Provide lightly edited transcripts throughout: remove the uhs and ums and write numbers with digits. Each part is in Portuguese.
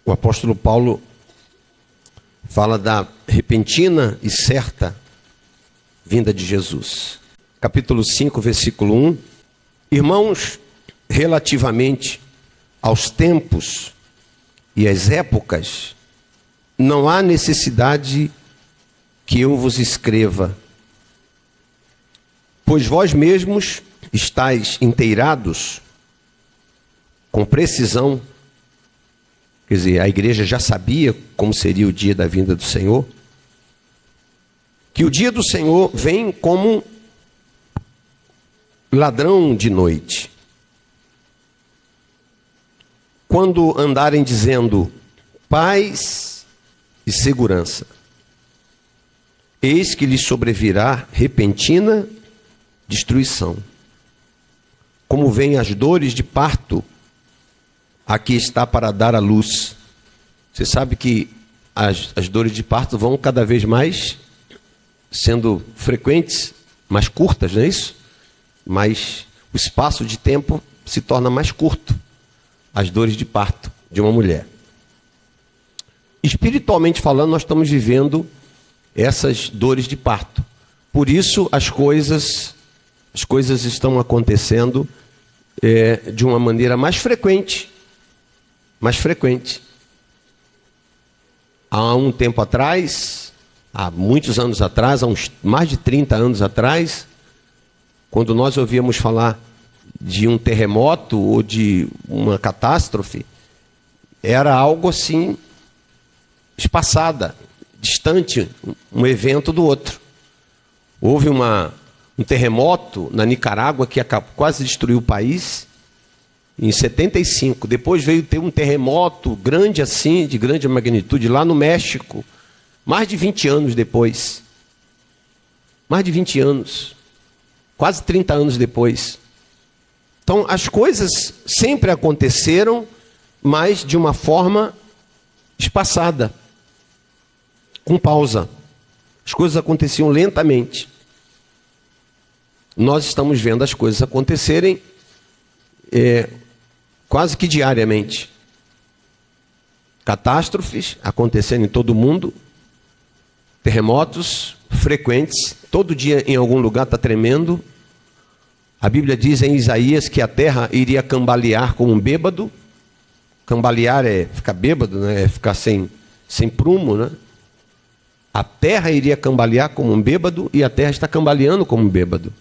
O apóstolo Paulo fala da repentina e certa vinda de Jesus. Capítulo 5, versículo 1. Irmãos, relativamente aos tempos e às épocas, não há necessidade que eu vos escreva, pois vós mesmos estáis inteirados com precisão. Quer dizer, a igreja já sabia como seria o dia da vinda do Senhor, que o dia do Senhor vem como ladrão de noite. Quando andarem dizendo paz e segurança, eis que lhes sobrevirá repentina destruição. Como vêm as dores de parto, aqui está para dar à luz. Você sabe que as dores de parto vão cada vez mais sendo frequentes, mais curtas, não é isso? Mas o espaço de tempo se torna mais curto. As dores de parto de uma mulher. Espiritualmente falando, nós estamos vivendo essas dores de parto. Por isso as coisas estão acontecendo de uma maneira mais frequente. Mais frequente. Há um tempo atrás, há muitos anos atrás, há uns mais de 30 anos atrás, quando nós ouvíamos falar de um terremoto ou de uma catástrofe, era algo assim, espaçada, distante, um evento do outro. Houve um terremoto na Nicarágua que quase destruiu o país, em 75. Depois veio ter um terremoto grande assim, de grande magnitude, lá no México, mais de 20 anos depois. Mais de 20 anos. Quase 30 anos depois. Então, as coisas sempre aconteceram, mas de uma forma espaçada, com pausa. As coisas aconteciam lentamente. Nós estamos vendo as coisas acontecerem quase que diariamente. Catástrofes acontecendo em todo o mundo, terremotos frequentes, todo dia em algum lugar está tremendo. A Bíblia diz em Isaías que a terra iria cambalear como um bêbado. Cambalear é ficar bêbado, né? É ficar sem prumo, né? A terra iria cambalear como um bêbado e a terra está cambaleando como um bêbado.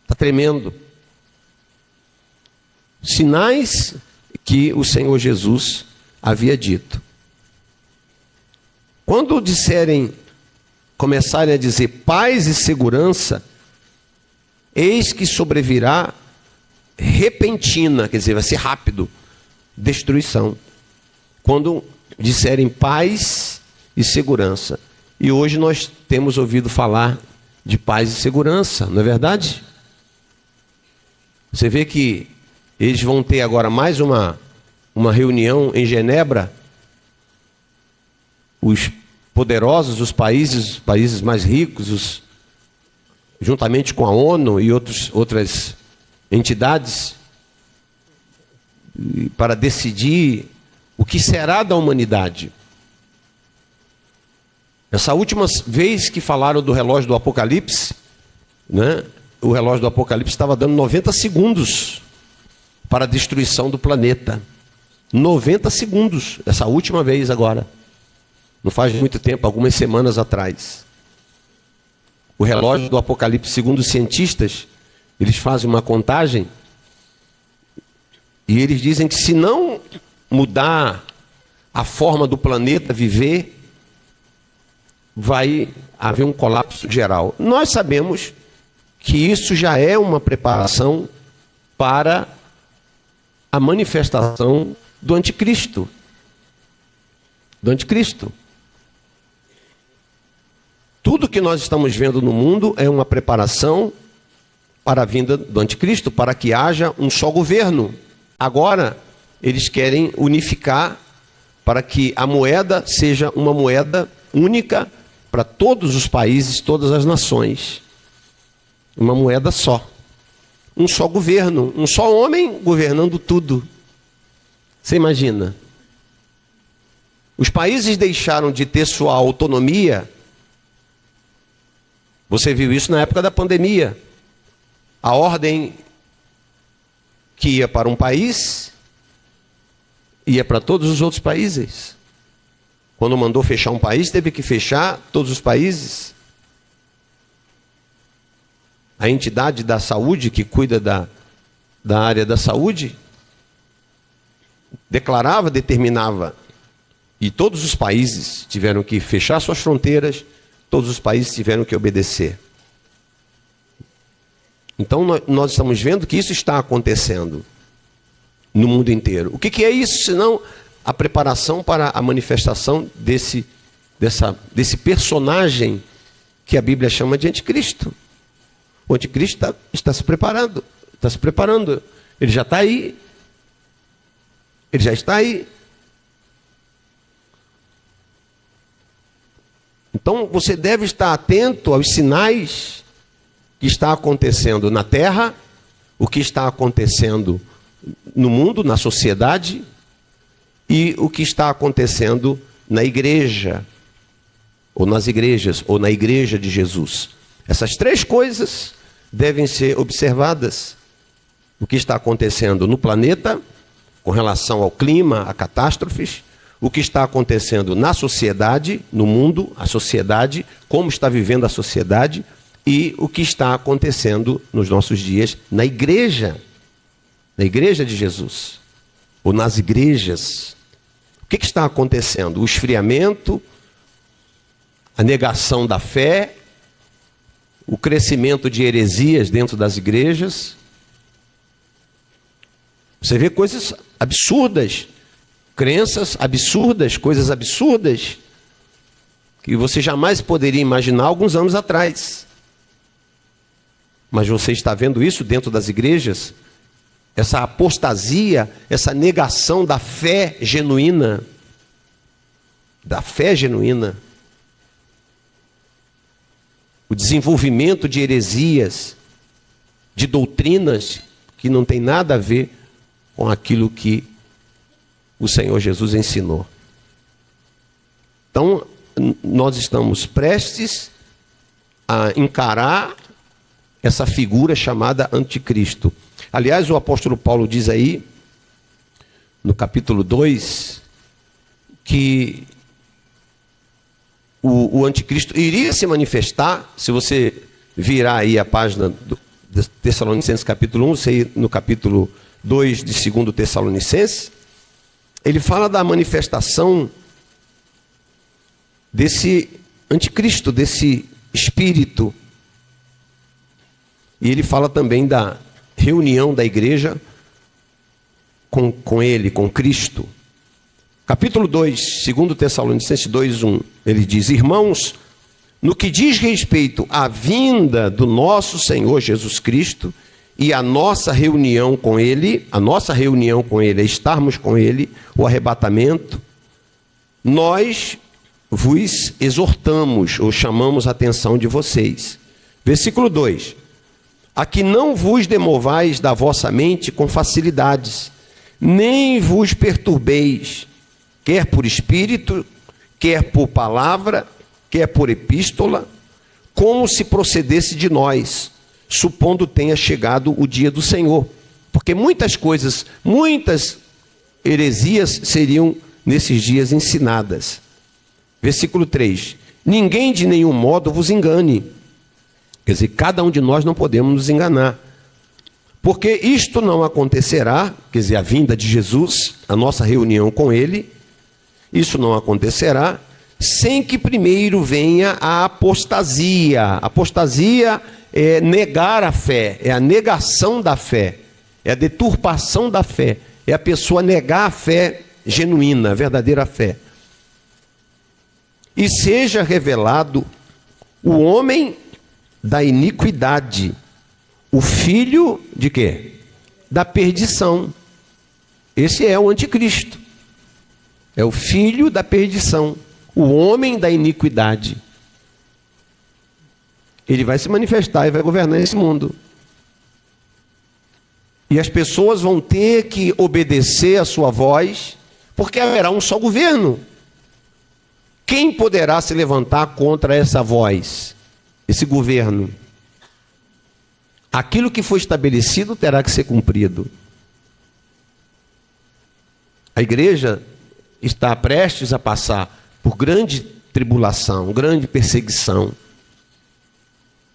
Está tremendo. Sinais que o Senhor Jesus havia dito. Quando começarem a dizer paz e segurança, eis que sobrevirá repentina, quer dizer, vai ser rápido, destruição. Quando disserem paz e segurança. E hoje nós temos ouvido falar de paz e segurança, não é verdade? Você vê que eles vão ter agora mais uma reunião em Genebra. Os poderosos, os países mais ricos, juntamente com a ONU e outras entidades, para decidir o que será da humanidade. Essa última vez que falaram do relógio do Apocalipse, né, o relógio do Apocalipse estava dando 90 segundos para a destruição do planeta. 90 segundos, essa última vez agora. Não faz muito tempo, algumas semanas atrás. O relógio do Apocalipse, segundo os cientistas, eles fazem uma contagem e eles dizem que se não mudar a forma do planeta viver, vai haver um colapso geral. Nós sabemos que isso já é uma preparação para a manifestação do anticristo. Do anticristo. Tudo que nós estamos vendo no mundo é uma preparação para a vinda do anticristo, para que haja um só governo. Agora, eles querem unificar para que a moeda seja uma moeda única para todos os países, todas as nações. Uma moeda só. Um só governo, um só homem governando tudo. Você imagina? Os países deixaram de ter sua autonomia. Você viu isso na época da pandemia. A ordem que ia para um país, ia para todos os outros países. Quando mandou fechar um país, teve que fechar todos os países. A entidade da saúde, que cuida da área da saúde, declarava, determinava. E todos os países tiveram que fechar suas fronteiras, todos os países tiveram que obedecer. Então nós estamos vendo que isso está acontecendo no mundo inteiro. O que é isso, senão a preparação para a manifestação desse personagem que a Bíblia chama de anticristo. O anticristo está se preparando, ele já está aí, ele já está aí. Então você deve estar atento aos sinais que está acontecendo na terra, o que está acontecendo no mundo, na sociedade, e o que está acontecendo na igreja, ou nas igrejas, ou na igreja de Jesus. Essas três coisas devem ser observadas. O que está acontecendo no planeta, com relação ao clima, a catástrofes, o que está acontecendo na sociedade, no mundo, a sociedade, como está vivendo a sociedade, e o que está acontecendo nos nossos dias na igreja de Jesus, ou nas igrejas. O que está acontecendo? O esfriamento, a negação da fé, o crescimento de heresias dentro das igrejas. Você vê coisas absurdas, crenças absurdas, coisas absurdas, que você jamais poderia imaginar alguns anos atrás. Mas você está vendo isso dentro das igrejas? Essa apostasia, essa negação da fé genuína. Da fé genuína. O desenvolvimento de heresias, de doutrinas que não tem nada a ver com aquilo que o Senhor Jesus ensinou. Então, nós estamos prestes a encarar essa figura chamada anticristo. Aliás, o apóstolo Paulo diz aí, no capítulo 2, que o anticristo iria se manifestar. Se você virar aí a página do Tessalonicenses capítulo 1, você ir no capítulo 2 de 2 Tessalonicenses, ele fala da manifestação desse anticristo, desse espírito. E ele fala também da reunião da igreja com ele, com Cristo. Capítulo 2, 2 Tessalonicenses 2:1, ele diz: irmãos, no que diz respeito à vinda do nosso Senhor Jesus Cristo e a nossa reunião com ele, é estarmos com ele, o arrebatamento, nós vos exortamos, ou chamamos a atenção de vocês. Versículo 2: a que não vos demovais da vossa mente com facilidades, nem vos perturbeis, quer por espírito, quer por palavra, quer por epístola, como se procedesse de nós, supondo tenha chegado o dia do Senhor. Porque muitas coisas, muitas heresias seriam nesses dias ensinadas. Versículo 3: ninguém de nenhum modo vos engane. Quer dizer, cada um de nós não podemos nos enganar. Porque isto não acontecerá, quer dizer, a vinda de Jesus, a nossa reunião com ele, isso não acontecerá sem que primeiro venha a apostasia. Apostasia é negar a fé, é a negação da fé, é a deturpação da fé, é a pessoa negar a fé genuína, a verdadeira fé. E seja revelado o homem da iniquidade, o filho de quê? Da perdição. Esse é o anticristo. É o filho da perdição, o homem da iniquidade. Ele vai se manifestar e vai governar esse mundo. E as pessoas vão ter que obedecer a sua voz, porque haverá um só governo. Quem poderá se levantar contra essa voz, esse governo? Aquilo que foi estabelecido terá que ser cumprido. A igreja está prestes a passar por grande tribulação, grande perseguição.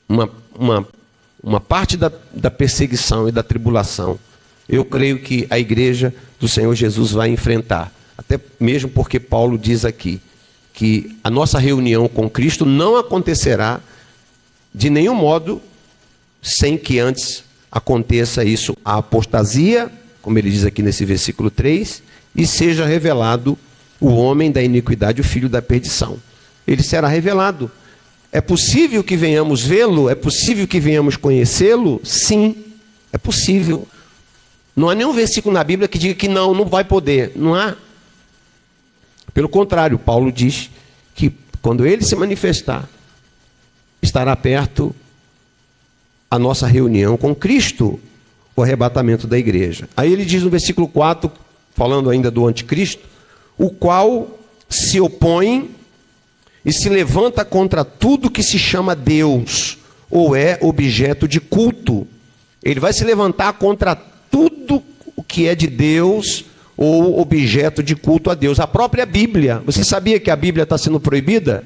Uma parte da perseguição e da tribulação, eu creio que a igreja do Senhor Jesus vai enfrentar. Até mesmo porque Paulo diz aqui que a nossa reunião com Cristo não acontecerá de nenhum modo sem que antes aconteça isso, a apostasia, como ele diz aqui nesse versículo 3, e seja revelado o homem da iniquidade, o filho da perdição. Ele será revelado. É possível que venhamos vê-lo? É possível que venhamos conhecê-lo? Sim, é possível. Não há nenhum versículo na Bíblia que diga que não vai poder. Não há. Pelo contrário, Paulo diz que quando ele se manifestar, estará perto a nossa reunião com Cristo, o arrebatamento da igreja. Aí ele diz no versículo 4, falando ainda do anticristo, o qual se opõe e se levanta contra tudo que se chama Deus, ou é objeto de culto. Ele vai se levantar contra tudo o que é de Deus, ou objeto de culto a Deus. A própria Bíblia, você sabia que a Bíblia está sendo proibida?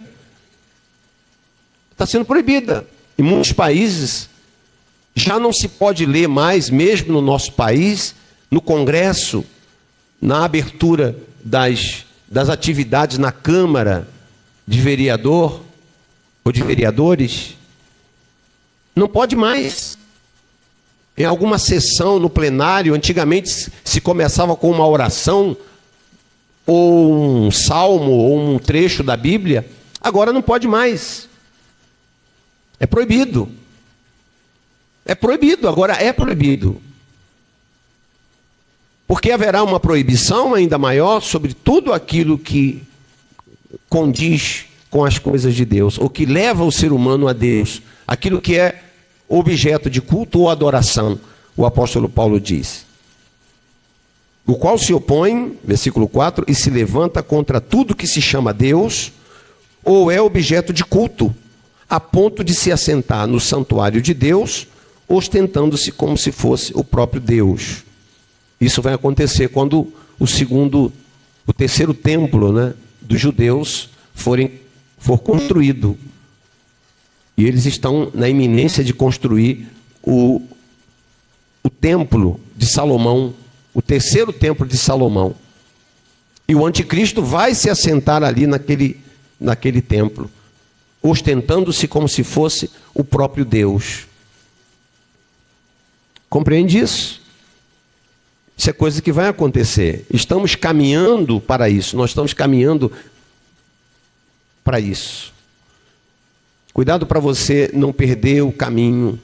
Está sendo proibida. Em muitos países, já não se pode ler mais, mesmo no nosso país, no Congresso, na abertura das atividades na Câmara de vereador ou de vereadores, não pode mais. Em alguma sessão no plenário, antigamente se começava com uma oração, ou um salmo, ou um trecho da Bíblia, agora não pode mais. É proibido. É proibido, agora é proibido. Porque haverá uma proibição ainda maior sobre tudo aquilo que condiz com as coisas de Deus, ou que leva o ser humano a Deus, aquilo que é objeto de culto ou adoração, o apóstolo Paulo diz. O qual se opõe, versículo 4, e se levanta contra tudo que se chama Deus, ou é objeto de culto, a ponto de se assentar no santuário de Deus, ostentando-se como se fosse o próprio Deus. Isso vai acontecer quando o terceiro templo, né, dos judeus for construído. E eles estão na iminência de construir o templo de Salomão, o terceiro templo de Salomão. E o anticristo vai se assentar ali naquele templo, ostentando-se como se fosse o próprio Deus. Compreende isso? Isso é coisa que vai acontecer. Estamos caminhando para isso. Nós estamos caminhando para isso. Cuidado para você não perder o caminho.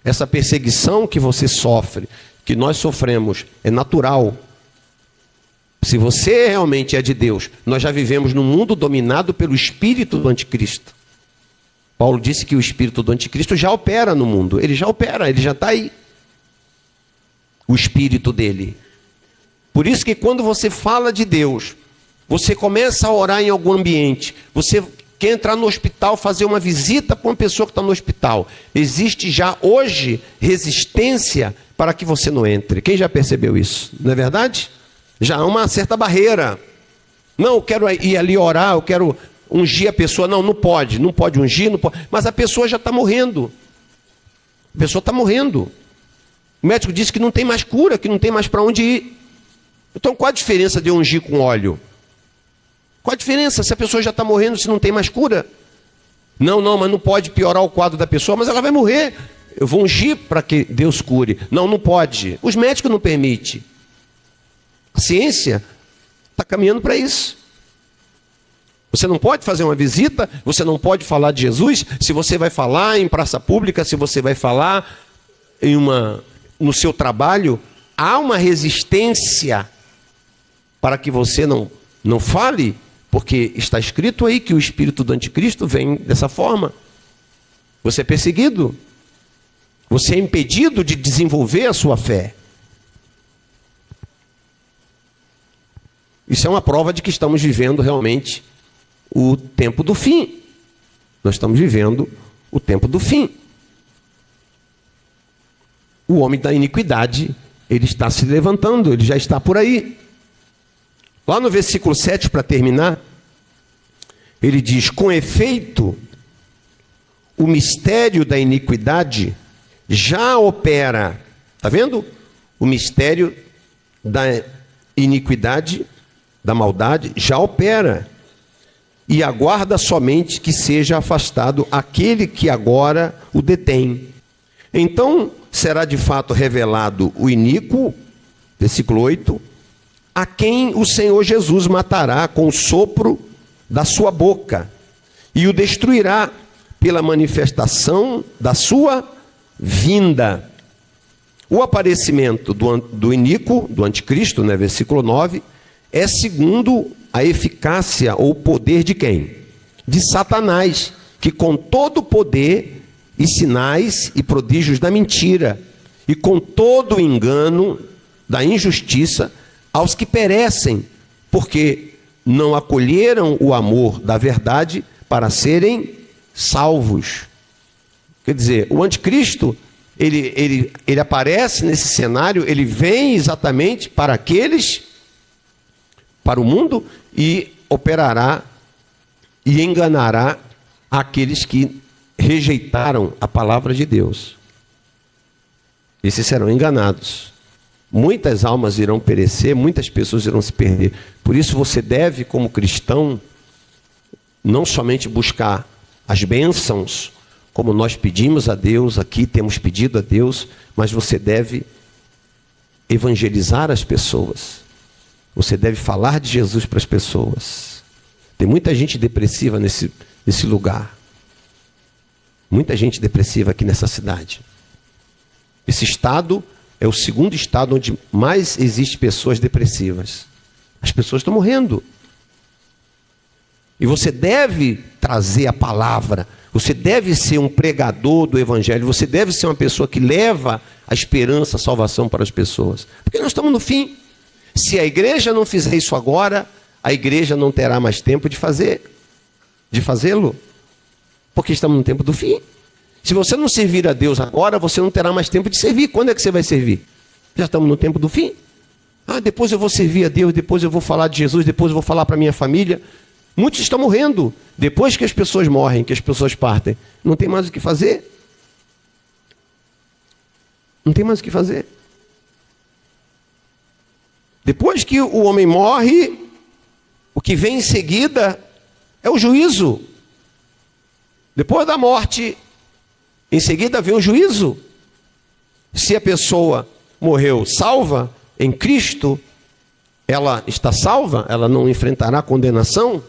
Essa perseguição que você sofre, que nós sofremos, é natural. Se você realmente é de Deus, nós já vivemos num mundo dominado pelo espírito do anticristo. Paulo disse que o espírito do anticristo já opera no mundo. Ele já opera, ele já está aí. O espírito dele. Por isso que quando você fala de Deus, você começa a orar em algum ambiente, você quer entrar no hospital, fazer uma visita para uma pessoa que está no hospital, existe já hoje resistência para que você não entre. Quem já percebeu isso? Não é verdade? Já há uma certa barreira. Não, eu quero ir ali orar, eu quero ungir a pessoa. Não pode ungir, não pode. Mas a pessoa já está morrendo. A pessoa está morrendo. O médico disse que não tem mais cura, que não tem mais para onde ir. Então qual a diferença de eu ungir com óleo? Qual a diferença se a pessoa já está morrendo, se não tem mais cura? Não, mas não pode piorar o quadro da pessoa, mas ela vai morrer. Eu vou ungir para que Deus cure. Não pode. Os médicos não permitem. A ciência está caminhando para isso. Você não pode fazer uma visita, você não pode falar de Jesus. Se você vai falar em praça pública, se você vai falar no seu trabalho, há uma resistência para que você não fale, porque está escrito aí que o espírito do anticristo vem dessa forma. Você é perseguido, você é impedido de desenvolver a sua fé. Isso é uma prova de que estamos vivendo realmente o tempo do fim. Nós estamos vivendo o tempo do fim. O homem da iniquidade, ele está se levantando, ele já está por aí. Lá no versículo 7, para terminar, ele diz: com efeito, o mistério da iniquidade já opera. Está vendo? O mistério da iniquidade, da maldade, já opera. E aguarda somente que seja afastado aquele que agora o detém. Então será de fato revelado o iníquo, versículo 8, a quem o Senhor Jesus matará com o sopro da sua boca, e o destruirá pela manifestação da sua vinda. O aparecimento do iníquo, do anticristo, né, versículo 9, é segundo a eficácia ou poder de quem? De Satanás, que com todo o poder e sinais e prodígios da mentira, e com todo o engano da injustiça aos que perecem, porque não acolheram o amor da verdade para serem salvos. Quer dizer, o anticristo, ele aparece nesse cenário, ele vem exatamente para aqueles, para o mundo, e operará e enganará aqueles que rejeitaram a palavra de Deus. Esses serão enganados. Muitas almas irão perecer, muitas pessoas irão se perder. Por isso você deve, como cristão, não somente buscar as bênçãos, como nós pedimos a Deus, aqui temos pedido a Deus, mas você deve evangelizar as pessoas. Você deve falar de Jesus para as pessoas. Tem muita gente depressiva nesse lugar. Muita gente depressiva aqui nessa cidade. Esse estado é o segundo estado onde mais existe pessoas depressivas. As pessoas estão morrendo. E você deve trazer a palavra. Você deve ser um pregador do evangelho. Você deve ser uma pessoa que leva a esperança, a salvação para as pessoas. Porque nós estamos no fim. Se a igreja não fizer isso agora, a igreja não terá mais tempo de fazê-lo. Porque estamos no tempo do fim. Se você não servir a Deus agora, você não terá mais tempo de servir. Quando é que você vai servir? Já estamos no tempo do fim. Depois eu vou servir a Deus, depois eu vou falar de Jesus, depois eu vou falar para minha família. Muitos estão morrendo. Depois que as pessoas morrem, que as pessoas partem, não tem mais o que fazer. Não tem mais o que fazer. Depois que o homem morre, o que vem em seguida é o juízo. Depois da morte, em seguida vem o juízo. Se a pessoa morreu salva em Cristo, ela está salva, ela não enfrentará condenação,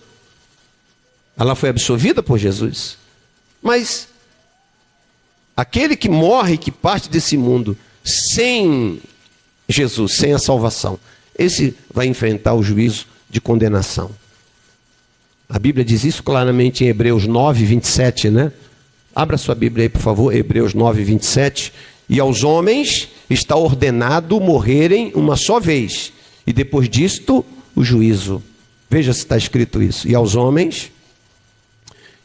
ela foi absolvida por Jesus. Mas aquele que morre, que parte desse mundo sem Jesus, sem a salvação, esse vai enfrentar o juízo de condenação. A Bíblia diz isso claramente em Hebreus 9, 27, né? Abra sua Bíblia aí, por favor, Hebreus 9, 27. E aos homens está ordenado morrerem uma só vez, e depois disto, o juízo. Veja se está escrito isso. E aos homens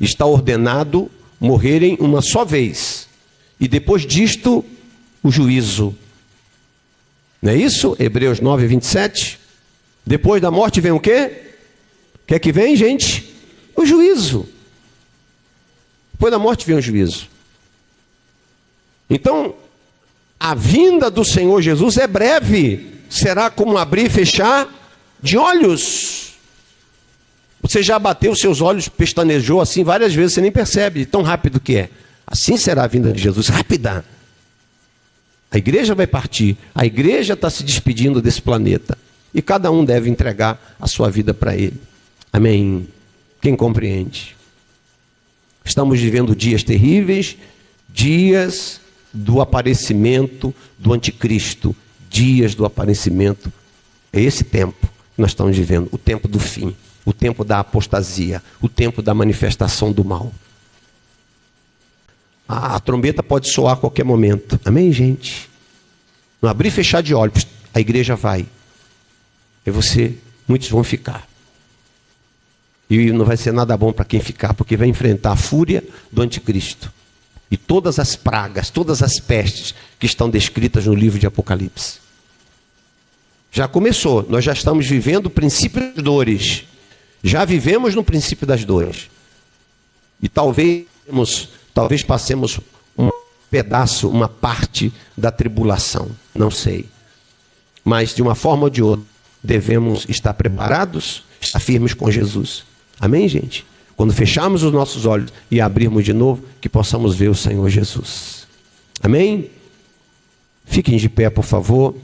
está ordenado morrerem uma só vez, e depois disto, o juízo. Não é isso? Hebreus 9, 27. Depois da morte vem o quê? O que é que vem, gente? O juízo. Depois da morte vem o juízo. Então, a vinda do Senhor Jesus é breve. Será como abrir e fechar de olhos. Você já bateu seus olhos, pestanejou assim várias vezes, você nem percebe, tão rápido que é. Assim será a vinda de Jesus, rápida. A igreja vai partir, a igreja está se despedindo desse planeta. E cada um deve entregar a sua vida para Ele. Amém? Quem compreende? Estamos vivendo dias terríveis, dias do aparecimento do anticristo, dias do aparecimento. É esse tempo que nós estamos vivendo, o tempo do fim, o tempo da apostasia, o tempo da manifestação do mal. A trombeta pode soar a qualquer momento. Amém, gente? No abrir e fechar de olhos, a igreja vai. E muitos vão ficar. E não vai ser nada bom para quem ficar, porque vai enfrentar a fúria do anticristo. E todas as pragas, todas as pestes que estão descritas no livro de Apocalipse. Já começou, nós já estamos vivendo o princípio das dores. Já vivemos no princípio das dores. E talvez passemos um pedaço, uma parte da tribulação, não sei. Mas de uma forma ou de outra, devemos estar preparados, estar firmes com Jesus. Amém, gente? Quando fecharmos os nossos olhos e abrirmos de novo, que possamos ver o Senhor Jesus. Amém? Fiquem de pé, por favor.